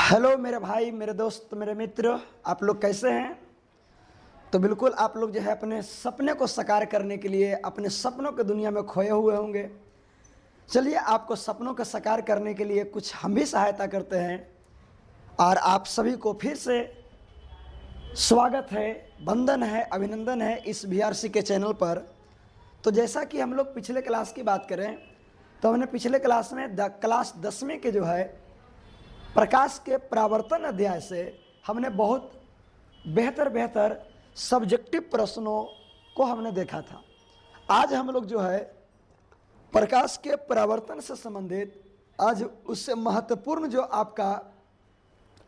Hello मेरे भाई, मेरे दोस्त, मेरे मित्र, आप लोग कैसे हैं। तो बिल्कुल आप लोग जो है अपने सपने को साकार करने के लिए अपने सपनों की दुनिया में खोए हुए होंगे। चलिए आपको सपनों को साकार करने के लिए कुछ हम भी सहायता करते हैं और आप सभी को फिर से स्वागत है, वंदन है, अभिनंदन है इस VRC के चैनल पर। तो जैसा कि हम लोग पिछले क्लास की बात करें तो हमने पिछले क्लास में क्लास 10वीं के जो है प्रकाश के परावर्तन अध्याय से हमने बहुत बेहतर सब्जेक्टिव प्रश्नों को हमने देखा था। आज हम लोग जो है प्रकाश के परावर्तन से संबंधित आज उससे महत्वपूर्ण जो आपका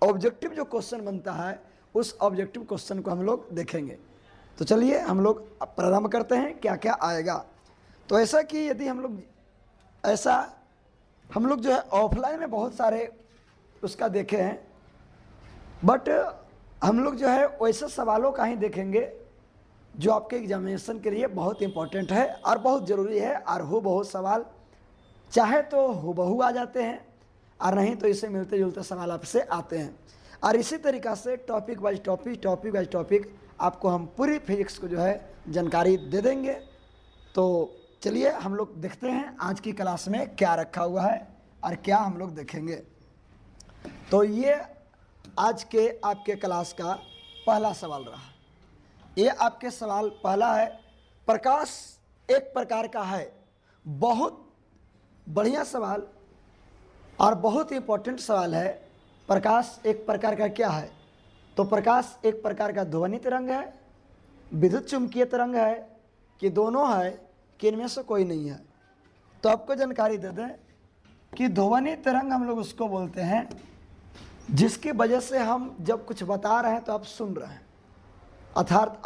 ऑब्जेक्टिव जो क्वेश्चन बनता है उस ऑब्जेक्टिव क्वेश्चन को हम लोग देखेंगे। तो चलिए हम लोग प्रारंभ करते हैं क्या क्या आएगा। तो ऐसा कि यदि हम लोग जो है ऑफलाइन में बहुत सारे उसका देखे हैं, बट हम लोग जो है वैसे सवालों का ही देखेंगे जो आपके एग्जामिनेशन के लिए बहुत इंपॉर्टेंट है और बहुत ज़रूरी है। और हूबहू सवाल चाहे तो हूबहू आ जाते हैं और नहीं तो इससे मिलते जुलते सवाल आपसे आते हैं। और इसी तरीक़ा से टॉपिक वाइज टॉपिक आपको हम पूरी फिजिक्स को जो है जानकारी दे देंगे। तो चलिए हम लोग देखते हैं आज की क्लास में क्या रखा हुआ है और क्या हम लोग देखेंगे। तो ये आज के आपके क्लास का पहला सवाल रहा। ये आपके सवाल पहला है, प्रकाश एक प्रकार का है। बहुत बढ़िया सवाल और बहुत इंपॉर्टेंट सवाल है। प्रकाश एक प्रकार का क्या है? तो प्रकाश एक प्रकार का ध्वनि तरंग है, विद्युत चुंबकीय तरंग है, कि दोनों है, कि इनमें से कोई नहीं है। तो आपको जानकारी दे दें कि ध्वनि तरंग हम लोग उसको बोलते हैं जिसकी वजह से हम जब कुछ बता रहे हैं तो आप सुन रहे हैं, अर्थात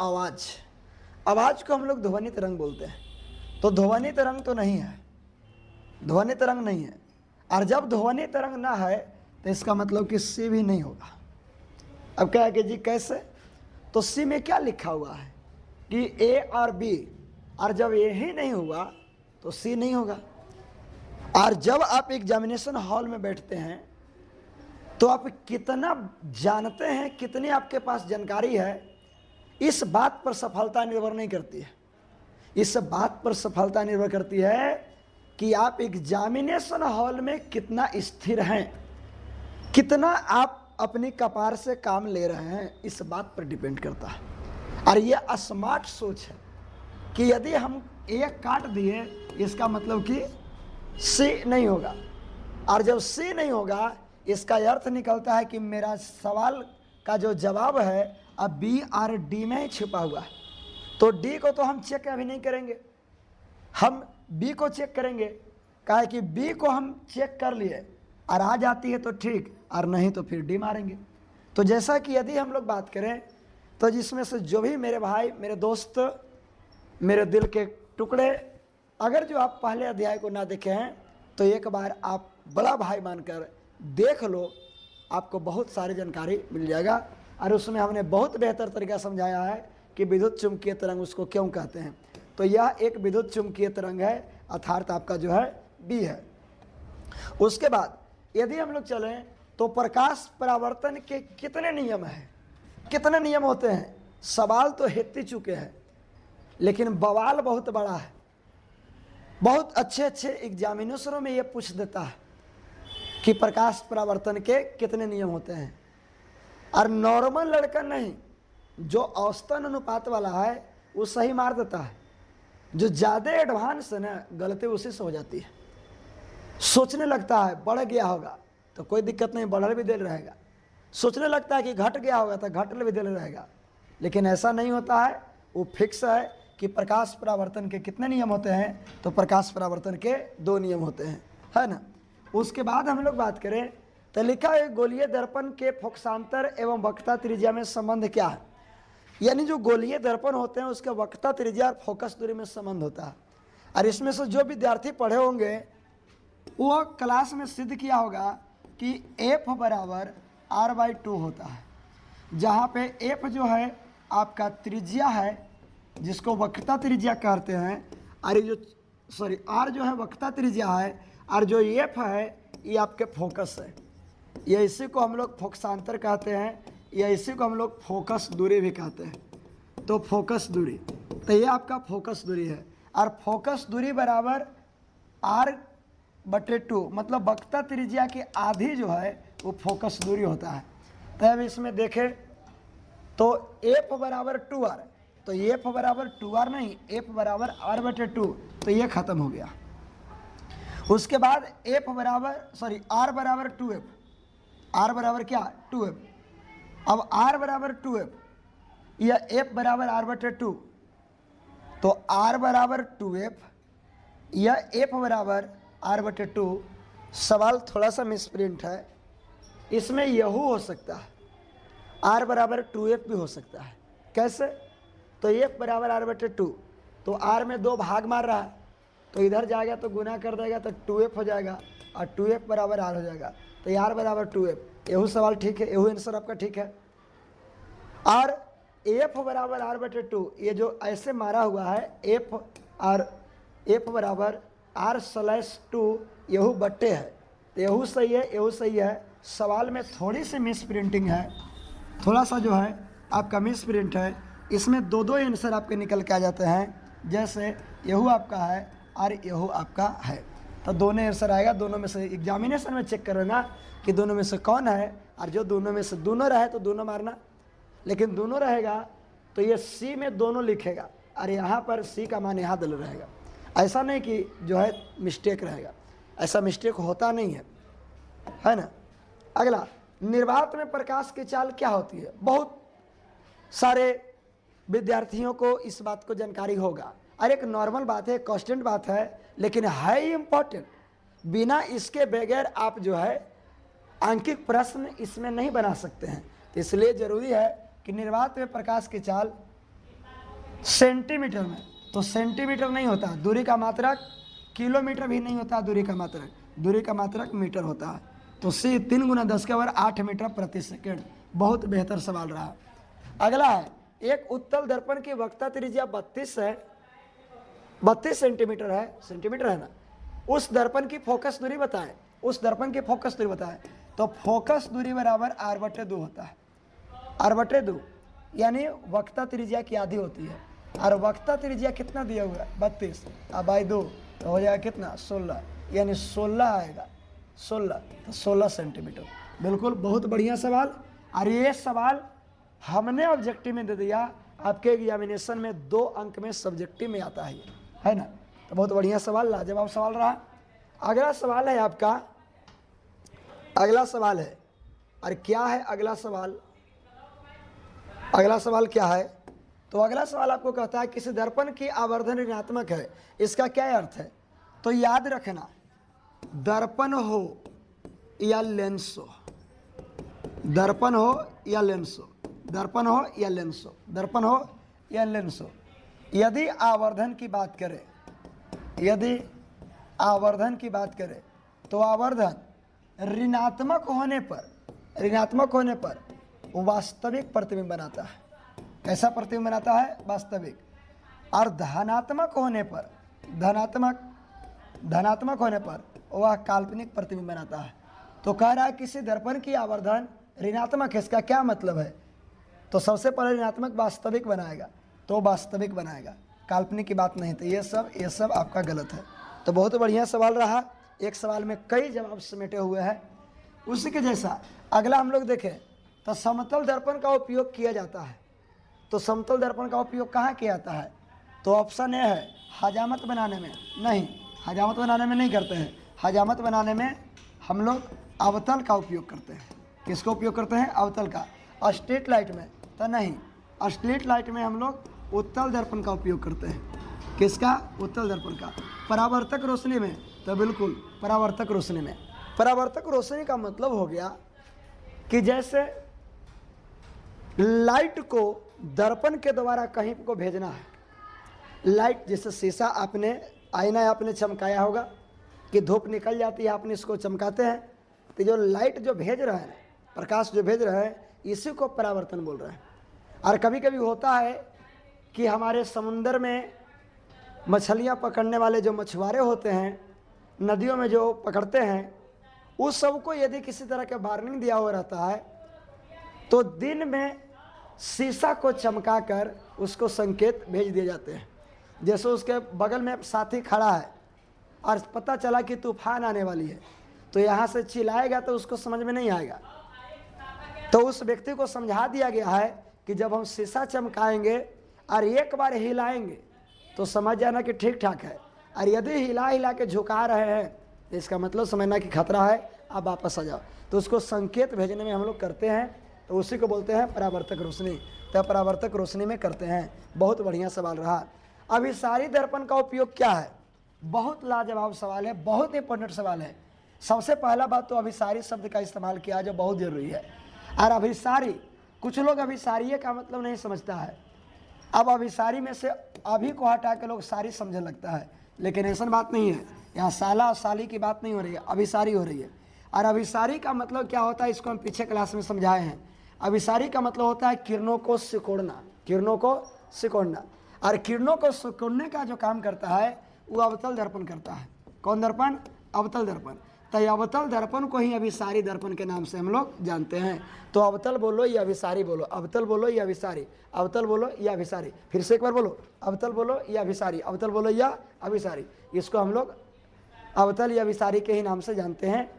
आवाज़ को हम लोग ध्वनि तरंग बोलते हैं। तो ध्वनि तरंग तो नहीं है, ध्वनि तरंग नहीं है। और जब ध्वनि तरंग ना है तो इसका मतलब कि सी भी नहीं होगा। अब क्या है कि जी कैसे? तो सी में क्या लिखा हुआ है कि ए और बी, और जब ए ही नहीं हुआ तो सी नहीं होगा। और जब आप एग्जामिनेशन हॉल में बैठते हैं तो आप कितना जानते हैं, कितनी आपके पास जानकारी है, इस बात पर सफलता निर्भर नहीं करती है। इस बात पर सफलता निर्भर करती है कि आप एग्जामिनेशन हॉल में कितना स्थिर हैं, कितना आप अपनी कपार से काम ले रहे हैं, इस बात पर डिपेंड करता है। और ये स्मार्ट सोच है कि यदि हम एक काट दिए इसका मतलब कि सी नहीं होगा, और जब सी नहीं होगा इसका अर्थ निकलता है कि मेरा सवाल का जो जवाब है अब बी और डी में ही छिपा हुआ है। तो डी को तो हम चेक अभी नहीं करेंगे, हम बी को चेक करेंगे। कहा है कि बी को हम चेक कर लिए और आ जाती है तो ठीक, और नहीं तो फिर डी मारेंगे। तो जैसा कि यदि हम लोग बात करें तो जिसमें से जो भी मेरे भाई, मेरे दोस्त, मेरे दिल के टुकड़े, अगर जो आप पहले अध्याय को ना देखे हैं तो एक बार आप बड़ा भाई मानकर देख लो, आपको बहुत सारी जानकारी मिल जाएगा। और उसमें हमने बहुत बेहतर तरीका समझाया है कि विद्युत चुंबकीय तरंग उसको क्यों कहते हैं। तो यह एक विद्युत चुंबकीय तरंग है, अर्थात आपका जो है बी है। उसके बाद यदि हम लोग चलें तो प्रकाश परावर्तन के कितने नियम हैं, कितने नियम होते हैं? सवाल तो हेत ही चुके हैं, लेकिन बवाल बहुत बड़ा है। बहुत अच्छे एग्जामिनेशनों में ये पूछ देता है कि प्रकाश परावर्तन के कितने नियम होते हैं। और नॉर्मल लड़का नहीं, जो औसतन अनुपात वाला है वो सही मार देता है। जो ज़्यादा एडवांस है ना, गलती उसी से हो जाती है। सोचने लगता है बढ़ गया होगा तो कोई दिक्कत नहीं, बढ़ल भी दिल रहेगा। सोचने लगता है कि घट गया होगा तो घटल भी दिल रहेगा। लेकिन ऐसा नहीं होता है, वो फिक्स है कि प्रकाश परावर्तन के कितने नियम होते हैं। तो प्रकाश परावर्तन के 2 नियम होते हैं, है ना। उसके बाद हम लोग बात करें तो लिखा है गोलीय दर्पण के फोकसांतर एवं वक्रता त्रिज्या में संबंध क्या है। यानी जो गोलीय दर्पण होते हैं उसके वक्रता त्रिज्या और फोकस दूरी में संबंध होता है। और इसमें से जो विद्यार्थी पढ़े होंगे वो क्लास में सिद्ध किया होगा कि एफ बराबर r/2 होता है, जहाँ पे एफ जो है आपका त्रिज्या है जिसको वक्रता त्रिज्या कहते हैं, और आर जो है वक्रता त्रिज्या है, और जो एफ है ये आपके फोकस है। या इसी को हम लोग फोकसांतर कहते हैं, या इसी को हम लोग फोकस दूरी भी कहते हैं। तो फोकस दूरी, तो ये आपका फोकस दूरी है। और फोकस दूरी बराबर r/2, मतलब वक्रता त्रिज्या की आधी जो है वो फोकस दूरी होता है। तो अब इसमें देखें तो f बराबर 2r, तो f बराबर 2r नहीं, f बराबर r/2, तो ये खत्म हो गया। उसके बाद f बराबर r बराबर 2f, r बराबर क्या 2f। अब r बराबर 2f या f बराबर r/2, तो r बराबर 2f या f बराबर r/2। सवाल थोड़ा सा मिसप्रिंट है, इसमें यहू हो सकता है, r बराबर 2f भी हो सकता है। कैसे? तो f बराबर r/2, तो r में 2 भाग मार रहा है, तो इधर जाएगा तो गुना कर देगा तो 2f हो जाएगा, और 2f बराबर r हो जाएगा, तो r बराबर 2f। यहू सवाल ठीक है, यहू आंसर आपका ठीक है। और f बराबर r/2, ये जो ऐसे मारा हुआ है f, और f बराबर r/2, यहू बट्टे है, तो यहू सही है, यहू सही है। सवाल में थोड़ी सी मिस प्रिंटिंग है, थोड़ा सा जो है आपका मिस प्रिंट है, इसमें 2 आंसर आपके निकल के आ जाते हैं। जैसे यहू आपका है और यहू आपका है, तो दोनों आंसर आएगा। दोनों में से एग्जामिनेशन में चेक करेगा कि दोनों में से कौन है, और जो दोनों में से दोनों रहे तो दोनों मारना, लेकिन दोनों रहेगा तो ये सी में दोनों लिखेगा, और यहाँ पर सी का मान यहाँ दल रहेगा। ऐसा नहीं कि जो है मिस्टेक रहेगा, ऐसा मिस्टेक होता नहीं है ना। अगला, निर्वात में प्रकाश की चाल क्या होती है? बहुत सारे विद्यार्थियों को इस बात को जानकारी होगा, और एक नॉर्मल बात है, कांस्टेंट बात है, लेकिन है इम्पोर्टेंट। बिना इसके बगैर आप जो है आंकिक प्रश्न इसमें नहीं बना सकते हैं। तो इसलिए जरूरी है कि निर्वात में प्रकाश की चाल सेंटीमीटर में, तो सेंटीमीटर नहीं होता, दूरी का मात्रक किलोमीटर भी नहीं होता, दूरी का मात्रक मीटर होता है। तो सी 3 × 10⁸ मीटर प्रति सेकेंड। बहुत बेहतर सवाल रहा। अगला है, एक उत्तल दर्पण की वक्रता त्रिज्या 32 है, 32 सेंटीमीटर है, सेंटीमीटर है ना। उस दर्पण की फोकस दूरी बताएं, उस दर्पण की फोकस दूरी बताएं। तो फोकस दूरी बराबर r/2 होता है, r/2 यानी वक्रता त्रिज्या की आधी होती है, और वक्रता त्रिज्या कितना दिया हुआ है 32, अब बाई 2 तो हो जाएगा कितना 16, यानी 16 आएगा, 16, तो 16 सेंटीमीटर। बिल्कुल, बहुत बढ़िया सवाल। और ये सवाल हमने ऑब्जेक्टिव में दे दिया, आपके एग्जामिनेशन में 2 अंक में सब्जेक्टिव में आता है ना। तो बहुत बढ़िया सवाल, लाजवाब सवाल रहा। अगला सवाल है आपका, अगला सवाल है, और क्या है अगला सवाल? अगला सवाल क्या है? तो अगला सवाल आपको कहता है किसी दर्पण की आवर्धन ऋणात्मक है, इसका क्या अर्थ है? तो याद रखना, दर्पण हो या लेंस हो, दर्पण हो या लेंस हो, दर्पण हो या लेंस हो, दर्पण हो या लेंस हो, यदि आवर्धन की बात करें, यदि आवर्धन की बात करें, तो आवर्धन ऋणात्मक होने पर वो वास्तविक प्रतिबिंब बनाता है। कैसा प्रतिबिंब बनाता है? वास्तविक। और धनात्मक होने पर, धनात्मक होने पर वह काल्पनिक प्रतिबिंब बनाता है। तो कह रहा है किसी दर्पण की आवर्धन ऋणात्मक है, इसका क्या मतलब है? तो सबसे पहले ऋणात्मक वास्तविक बनाएगा, तो वास्तविक बनाएगा, काल्पनिक की बात नहीं। तो ये सब आपका गलत है। तो बहुत बढ़िया सवाल रहा, एक सवाल में कई जवाब समेटे हुए हैं। उसी के जैसा अगला हम लोग देखें तो समतल दर्पण का उपयोग किया जाता है। तो समतल दर्पण का उपयोग कहाँ किया जाता है? तो ऑप्शन ए है हजामत बनाने में, नहीं, हजामत बनाने में नहीं करते हैं। हजामत बनाने में हम लोग अवतल का उपयोग करते हैं। किसका उपयोग करते हैं? अवतल का। स्ट्रीट लाइट में तो नहीं, स्ट्रीट लाइट में हम लोग उत्तल दर्पण का उपयोग करते हैं। किसका? उत्तल दर्पण का। परावर्तक रोशनी में तो बिल्कुल परावर्तक रोशनी में। परावर्तक रोशनी का मतलब हो गया कि जैसे लाइट को दर्पण के द्वारा कहीं को भेजना है, लाइट जैसे शीशा आपने, आईना आपने चमकाया होगा कि धूप निकल जाती है, आपने इसको चमकाते हैं, तो जो लाइट जो भेज रहे हैं, प्रकाश जो भेज रहे हैं, इसी को परावर्तन बोल रहे हैं। और कभी कभी होता है कि हमारे समुंदर में मछलियां पकड़ने वाले जो मछुआरे होते हैं, नदियों में जो पकड़ते हैं, उस सबको यदि किसी तरह का वार्निंग दिया हुआ रहता है तो दिन में शीशा को चमकाकर उसको संकेत भेज दिए जाते हैं। जैसे उसके बगल में साथी खड़ा है और पता चला कि तूफान आने वाली है, तो यहाँ से चिल्लाएगा तो उसको समझ में नहीं आएगा, तो उस व्यक्ति को समझा दिया गया है कि जब हम शीशा चमकाएंगे और एक बार हिलाएंगे तो समझ जाना कि ठीक ठाक है, और यदि हिला हिला के झुका रहे हैं तो इसका मतलब समझना कि खतरा है, आप वापस आ जाओ। तो उसको संकेत भेजने में हम लोग करते हैं, तो उसी को बोलते हैं परावर्तक रोशनी। तो परावर्तक रोशनी में करते हैं। बहुत बढ़िया सवाल रहा। अभिसारी दर्पण का उपयोग क्या है? बहुत लाजवाब सवाल है, बहुत इंपॉर्टेंट सवाल है। सबसे पहला बात तो अभिसारी शब्द का इस्तेमाल किया जो बहुत जरूरी है। और अभिसारी, कुछ लोग अभिसारी का मतलब नहीं समझता है। अब अभिसारी में से अभी को हटा के लोग सारी समझने लगता है, लेकिन ऐसा बात नहीं है। यहाँ साला और साली की बात नहीं हो रही है, अभिसारी हो रही है। और अभिसारी का मतलब क्या होता है, इसको हम पीछे क्लास में समझाए हैं। अभिसारी का मतलब होता है किरणों को सिकोड़ना, किरणों को सिकोड़ना। और किरणों को सिकोड़ने का जो काम करता है वो अवतल दर्पण करता है। कौन दर्पण? अवतल दर्पण। तो अवतल दर्पण को ही अभिसारी दर्पण के नाम से हम लोग जानते हैं। तो अवतल बोलो या अभिसारी बोलो, अवतल बोलो या अभिसारी, अवतल बोलो या अभिसारी। फिर से एक बार बोलो, अवतल बोलो या अभिसारी, अवतल बोलो या अभिसारी। इसको हम लोग अवतल या अभिसारी के ही नाम से जानते हैं।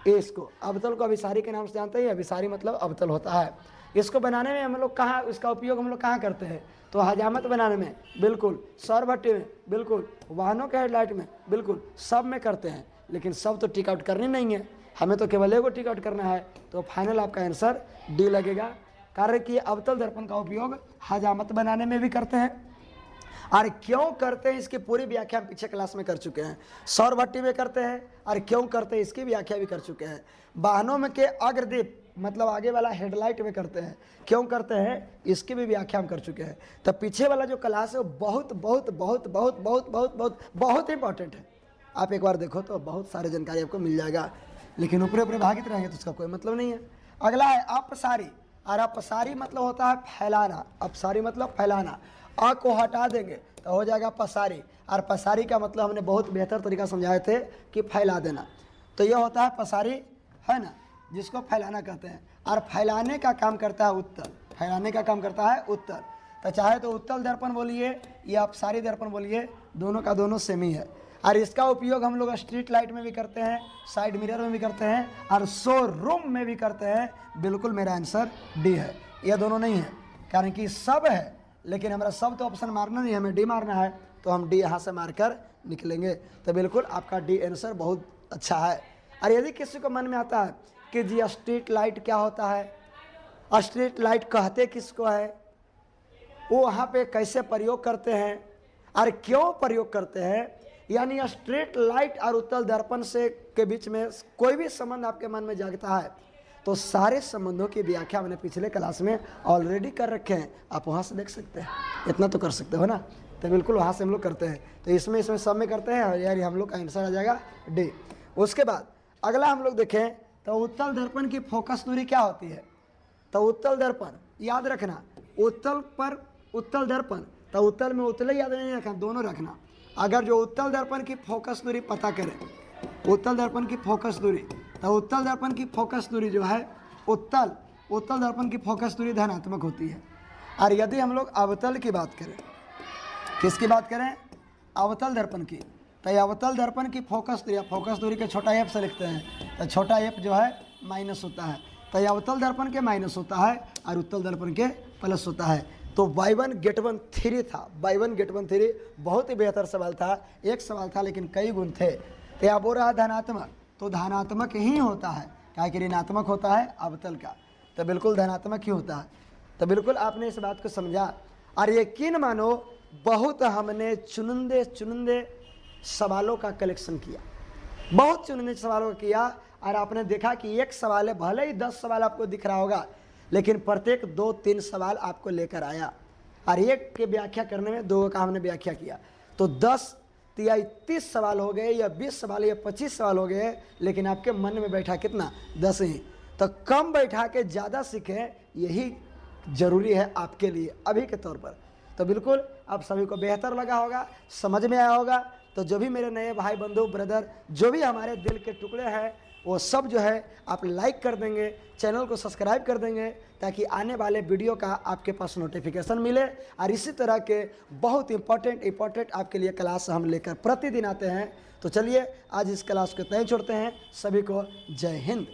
इसको अवतल को अभिसारी के नाम से जानते हैं। अभिसारी मतलब अवतल होता है। इसको बनाने में हम लोग कहाँ, इसका उपयोग हम लोग कहाँ करते हैं? तो हजामत बनाने में बिल्कुल, सौर भट्टी में बिल्कुल, वाहनों के हेडलाइट में बिल्कुल, सब में करते हैं। लेकिन सब तो टिक आउट करनी नहीं है, हमें तो केवल एक टिक आउट करना है। तो फाइनल आपका आंसर डी लगेगा। कारण कि अवतल दर्पण का उपयोग हजामत बनाने में भी करते हैं। और क्यों करते हैं इसकी पूरी व्याख्या हम पीछे क्लास में कर चुके हैं। सौर भट्टी में करते हैं और क्यों करते हैं इसकी व्याख्या भी कर चुके हैं। वाहनों में के अग्रदीप मतलब आगे वाला हेडलाइट में करते हैं, क्यों करते हैं इसकी भी व्याख्या हम कर चुके हैं। तो पीछे वाला जो क्लास है वो बहुत बहुत बहुत बहुत बहुत बहुत बहुत बहुत इंपॉर्टेंट है। आप एक बार देखो तो बहुत सारी जानकारी आपको मिल जाएगा, लेकिन ऊपर ऊपर भागित रहेंगे तो उसका कोई मतलब नहीं है। अगला है अपसारी। और अपसारी मतलब होता है फैलाना। अपसारी मतलब फैलाना। अ को हटा देंगे तो हो जाएगा पसारी। और पसारी का मतलब हमने बहुत बेहतर तरीका समझाए थे कि फैला देना। तो यह होता है पसारी, है ना, जिसको फैलाना कहते हैं। और फैलाने का काम करता है उत्तल, फैलाने का काम करता है उत्तल। तो चाहे तो उत्तल दर्पण बोलिए या अपसारी दर्पण बोलिए, दोनों का दोनों सेम ही है। और इसका उपयोग हम लोग स्ट्रीट लाइट में भी करते हैं, साइड मिरर में भी करते हैं, और शोरूम में भी करते हैं। बिल्कुल मेरा आंसर डी है। यह दोनों नहीं है, कारण कि सब है, लेकिन हमारा सब तो ऑप्शन मारना नहीं, हमें डी मारना है। तो हम डी यहाँ से मारकर निकलेंगे। तो बिल्कुल आपका डी आंसर बहुत अच्छा है। और यदि किसी को मन में आता है कि जी स्ट्रीट लाइट क्या होता है, स्ट्रीट लाइट कहते किसको है, वो वहाँ पे कैसे प्रयोग करते हैं और क्यों प्रयोग करते हैं, यानी स्ट्रीट लाइट और उत्तल दर्पण से के बीच में कोई भी संबंध आपके मन में जागता है, तो सारे संबंधों की व्याख्या हमने पिछले क्लास में ऑलरेडी कर रखे हैं। आप वहाँ से देख सकते हैं, इतना तो कर सकते हो ना। तो बिल्कुल वहाँ से हम लोग करते हैं। तो इसमें सब में करते हैं, यार हम लोग का आंसर आ जाएगा डी। उसके बाद अगला हम लोग देखें तो उत्तल दर्पण की फोकस दूरी क्या होती है। तो उत्तल दर्पण याद रखना, उत्तल पर उत्तल दर्पण, तो उत्तल में उत्तल याद नहीं रखना, दोनों रखना। अगर जो उत्तल दर्पण की फोकस दूरी पता करें, उत्तल दर्पण की फोकस दूरी, तो उत्तल दर्पण की फोकस दूरी जो है उत्तल दर्पण की फोकस दूरी धनात्मक होती है। और यदि हम लोग अवतल की बात करें, किसकी बात करें, अवतल दर्पण की, तो अवतल दर्पण की फोकस दूरी के छोटा एफ से लिखते हैं। तो छोटा एफ जो है माइनस होता है। तो अवतल दर्पण के माइनस होता है और उत्तल दर्पण के प्लस होता है। तो buy one get one three था, buy one get one three बहुत ही बेहतर सवाल था। एक सवाल था लेकिन कई गुण थे। तो आप बोल रहा है धनात्मक, तो धनात्मक ही होता है, क्या कि ऋणात्मक होता है अवतल का, तो बिल्कुल धनात्मक ही होता है। तो बिल्कुल आपने इस बात को समझा। और यकीन मानो बहुत हमने चुनिंदे सवालों का कलेक्शन किया, बहुत चुनिंदे सवालों का किया। और आपने देखा कि एक सवाल है, भले ही 10 सवाल आपको दिख रहा होगा, लेकिन प्रत्येक 2-3 सवाल आपको लेकर आया। और एक की व्याख्या करने में 2 का हमने व्याख्या किया। तो 10 या 30 सवाल हो गए, या 20 सवाल या 25 सवाल हो गए, लेकिन आपके मन में बैठा कितना, 10 ही। तो कम बैठा के ज़्यादा सीखें, यही जरूरी है आपके लिए अभी के तौर पर। तो बिल्कुल आप सभी को बेहतर लगा होगा, समझ में आया होगा। तो जो भी मेरे नए भाई बंधु ब्रदर, जो भी हमारे दिल के टुकड़े हैं, वो सब जो है आप लाइक कर देंगे, चैनल को सब्सक्राइब कर देंगे, ताकि आने वाले वीडियो का आपके पास नोटिफिकेशन मिले। और इसी तरह के बहुत इंपॉर्टेंट आपके लिए क्लास हम लेकर प्रतिदिन आते हैं। तो चलिए आज इस क्लास को इतना ही छोड़ते हैं। सभी को जय हिंद।